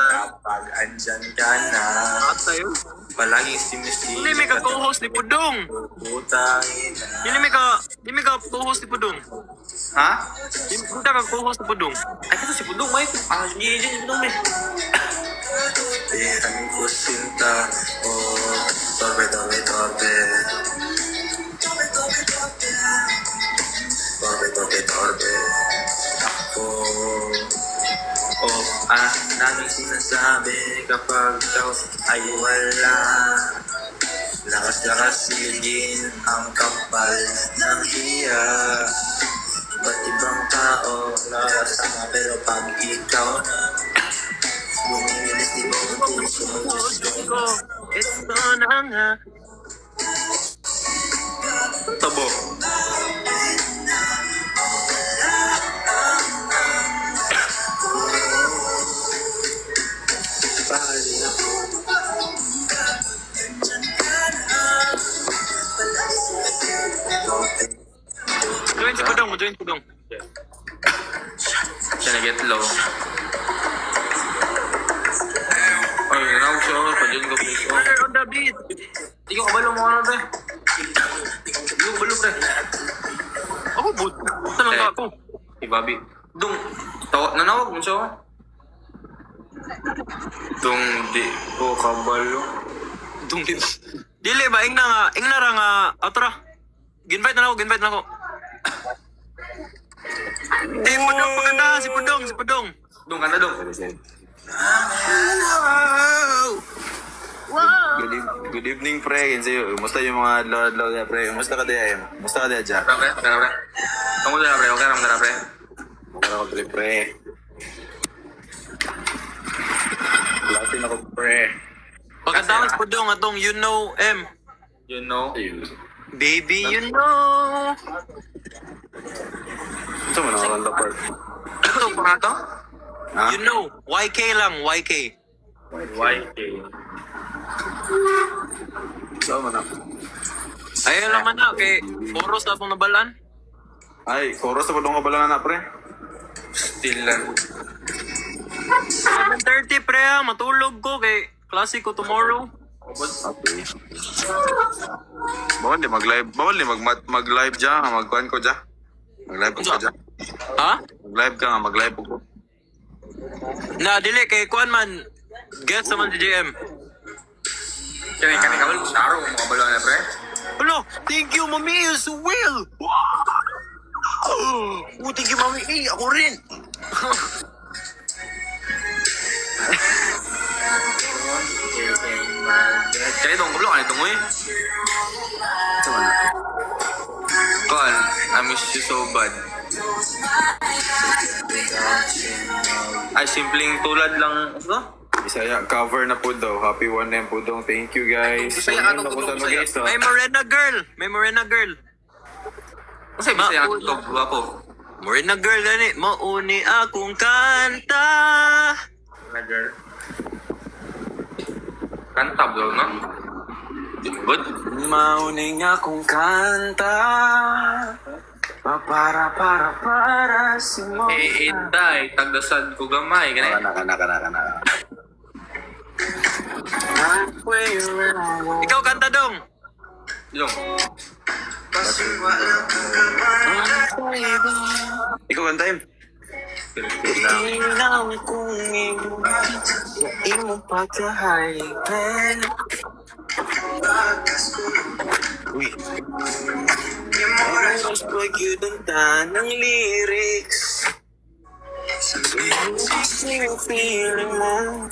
Kapag andyan ka na, At sa'yo? palaging sinisili. Hindi may ka-co-host ni Pudong. Putangin na. Hindi may ka-co-host ni Pudong. Ha? Hindi ka co-host ni Pudong. Ay, kasi si Pudong, may hindi dyan si Pudong, eh. Tihan ko sinta, oh, torpe. Torpe. Ako, oh, naming sinasabi kapag ikaw ay wala. Lakas sigin ang kapal ng hiya. Iba't ibang tao nakasama pero pag ikaw na bumibilis di ba ang puso mo, Diyos ko. Ito na nga. Tabo. Pahali ako. Join si Pudong. Siya na-get low. Ay, nanawag siya ako. Padyan ko, please. Oh. Fire on the beat. Hindi ko kabalo mo ano, pre. Hindi ko kabalo, pre. Ako, buta lang ako. Si Bobby. Dung, nanawag mo siya ako. Itong di ko kabalo. Itong dili ba, ing na ra nga, atra. Ginvite na ako. Eh, Pudong, maganda, si Pudong. Dong ka na dong. Good evening, pre. Yan sa'yo. Musta yung mga adlaw-adlaw niya, pre? Musta ka diya, em? Musta ka diya, Jack? Pre. Kamu na, pre. Okay naman na, pre. Mukha ako, pre. Latin ako, pre. Pagkatapos Pudong, atong you know, You know? baby, you know. Ito mo nakakanta, part. Ito pa nga to? Ha? You know, YK lang, YK. YK. Saan mo na? Ayun naman na, kay Boros na itong nabalaan. Ay, chorus na pa doon ka pala na, pre. Still lang. 7:30 pre, matulog ko kay klase ko tomorrow. Okay. Bawal di mag-live dyan, magkuhan ko dyan. Mag-live ko dyan. Ha? Mag-live ka nga, mag-live ko. Na, dili, kay kuan man. Get sa man si JM. Kaya kami kabal, saro mo kabalo na, pre. Hello, thank you, mami, you so well. Oh, thank you, mami. Ako rin. Kaya itong kabalo, ano itong Saan mo na? Kon, I miss you so bad. Ay, simpleng tulad lang. Ano? Bisaya, cover na po daw. Happy 1M po daw. Thank you, guys. Bisaya ka, Ayun, tungkol napunta mo, Bisaya. guys, oh. May Morena girl. Kasi bisaya ang tulog, ako. Morena girl, gani. Mauni akong kanta. Na girl. Kanta, bro, no? Good? Mauning akong kanta. Para si mo. Itay, tagdasad ko gamay. Ganun. Kana. Ikaw kanta dong. Yung. Ikaw kanta, Im. Tingnan kong imong pagkahalikan. Uy. Mas pag-yun ang tanang lyrics. Yung feeling mo.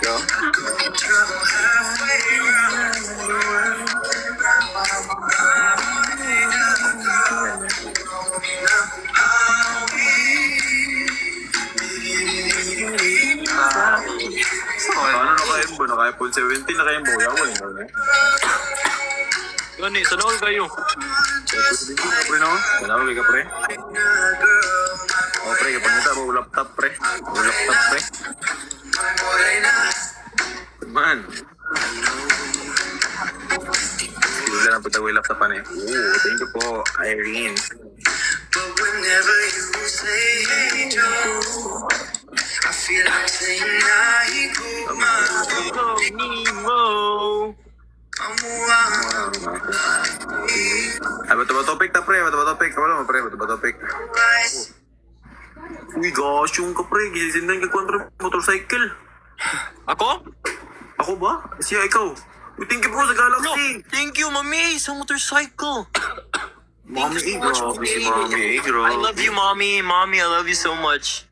Yo. Paano na kayo mo? Naka-iPhone 17 na kayo mo. Yawan yun. Gani, sa all kayo. Pre no? Manawag ka pre? O pre, kapag nita mo laptop pre. Laptop pre. Man. Sila na po tayo laptop pa niya. Oo, thank you po, Irene. But whenever you say no, I feel like saying I go Nemo. Ay, bato ba topic ta pre? Bato ba topic? Kapala mo pre, bato ba topic? Uy, gosh, yung ka pre. Gisisindan ka kontra motorcycle. Ako? Ako ba? Siya, ikaw. Uy, thank you po sa Galaxy. Thank you, mami, sa motorcycle. Mami, Thank you so much, grabe si baby. Mami, grabe. I love you, mommy. Mommy, I love you so much.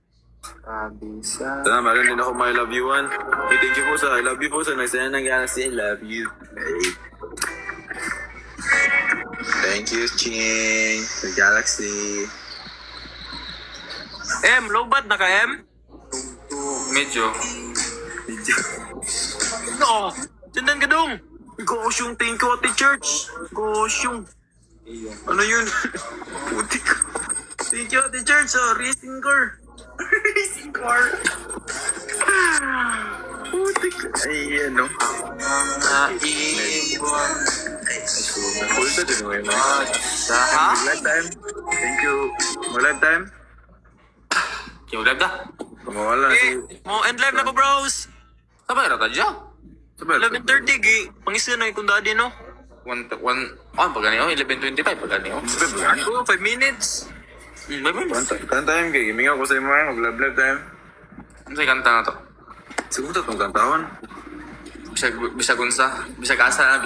Sana, meron din ako my love you one. Hey, thank you po sa I love you po sa nagsaya ng Galaxy. I love you. Hey. Thank you, Ching. Sa Galaxy. Lobat na ka, Medyo. No. Tindan ka dong. Gosh, yung thank you, Ate Church. Gosh, yung... Ano yun? Putik. Thank you, Ate Church. Racing car. Racing car. Putik. Ay, ano? Cool to din mo yun. Ha? Mag-lifetime. Thank you. Mag-lifetime. Yung live da. Pumawala na si... Mo end live na ko, bros. Sabay rata dyan. Sabi, 11:30 gi. Pangisa na ikong daddy, no? pag ganito, 11:25, pag ganito. Oh, 5 minutes. May Kantahin kay gaming ako sa imo mag-live time. Ano sa'yo kanta na to? Siguro itong kantawan. Bisag unsa? Bisag asa.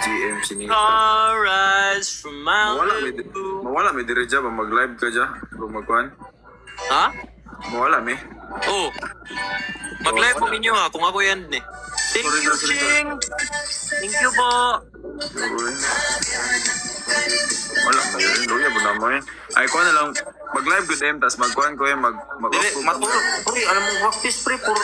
GM sinita. Sunrise from Mawala may dire dyan, mag-live ka dyan. Kung magkuhan. Ha? Mawala may. Oh. Mag-live po ninyo ha, kung ako yan eh. Thank Sorry, you, sorry, Ching! Thank you po! Wala ka yun. Luya po naman eh. Ay, kuha na lang. Mag-live ko din, tapos magkuhan ko yun. Mag-off Dili, ko. matulog. Pre, alam mo, practice pre, for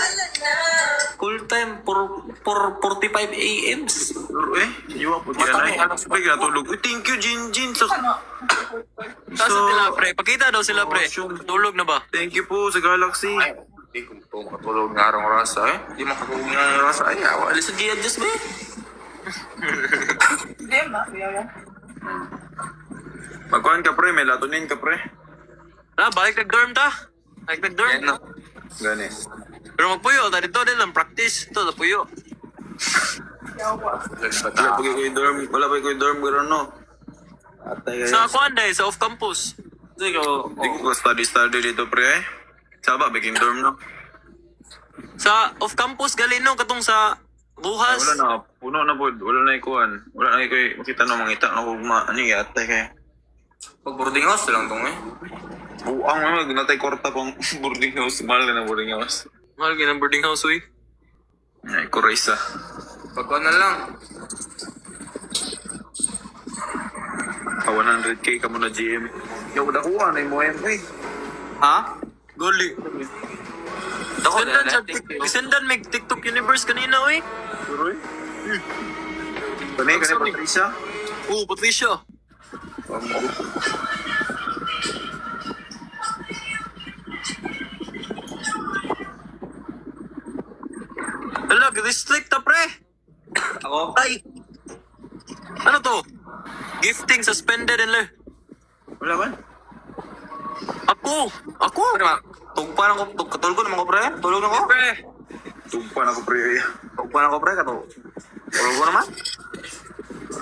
full time, for 45 AMs. Pero iwa po dyan ay. Pre, natulog. Uy, thank you, Jinjin. Saan sila, pre? Pakita daw sila, pre. Tulog na ba? Thank you po sa Galaxy. Hindi ko po makatulog nga arong rasa eh. Hindi makatulog nga arong rasa. Ay, awa. Alis sa G-adjust ba eh. Magkuhan ka, pre. May latunin ka, pre. Balik nag-dorm ta. Balik nag-dorm. Yan na. Gani. Pero magpuyo, ta dito din lang practice. Ito, puyo. Wala pa kayo dorm. Wala pa kayo dorm. Gano'n, no? Atay kayo. Sa kuan day, sa off-campus. Hindi ko. Hindi ko study dito, pre. Saba, baking dorm, no? Sa off-campus, galin no, katong sa buhas. Wala na. Puno na po. Wala na ikuhan. Wala na ikaw. Makita na mangita. Ako, ano yung atay kayo. Pag boarding house lang tong eh. Buang mga ginatay korta pang boarding house. Mahal na boarding house. Mahal ka ng boarding house, uy. Ay, kuresa. Pagkuhan na lang. Pa 100k ka muna, GM. Yung nakuha na yung mo eh. Ha? Goli. Dako Sendan na sa Sendan may TikTok Universe kanina, uy. Puro eh. Panay ka na, Patricia. Oh, Patricia. Hala, district ta, pre. Ako? Ay. Ano to? Gifting suspended and Wala ba? Ako. Pre, tugpa na ko. Katulog ko naman ko pre. Tulog na ko. Pre. Tugpan ako, pre. Tugpa na ko pre. Tulog ko naman.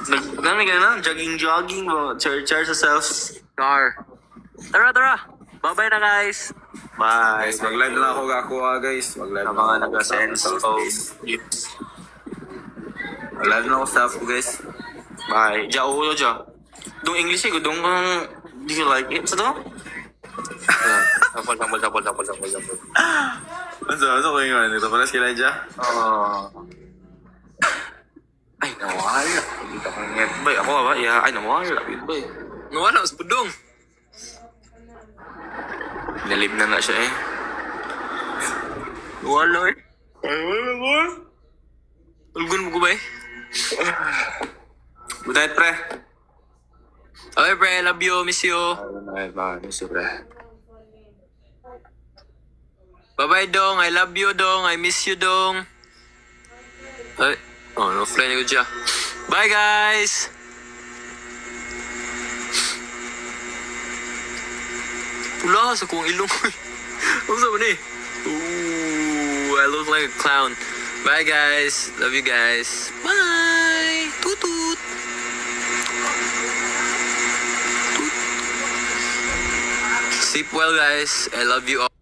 Nagdami ka na. Jogging mo. Charge yourself. Tara. Bye-bye na, guys. Bye. Guys, mag-live na lang ako gakuha, guys. Mag-live Sa na mga ako. nag-sense of Mag-live na ako staff ko, guys. Bye. Ja ulo ja. Dung English ko dung do you like it? Sa to? Sapol. Ano ko yung ito? Paras kila dyan? Ay, nawala. Hindi ka kong net ba? Ako ba? Yeah, ay, nawala. Yun ba? Nawala, sa pudong. Nalib na siya eh. Nawala, eh. Ulgun mo ko ba, eh? Good night, pre. Okay, pre. Love you. Miss you. Bye. Miss you, pre. Bye-bye, Dong. I love you, Dong. I miss you, Dong. Ay. Oh, no-fly na ko dyan. Bye, guys! Pula sa kong ilong ko. Ano sa ni? Ooh, I look like a clown. Bye, guys. Love you, guys. Bye! Toot-toot! Sleep well, guys. I love you all.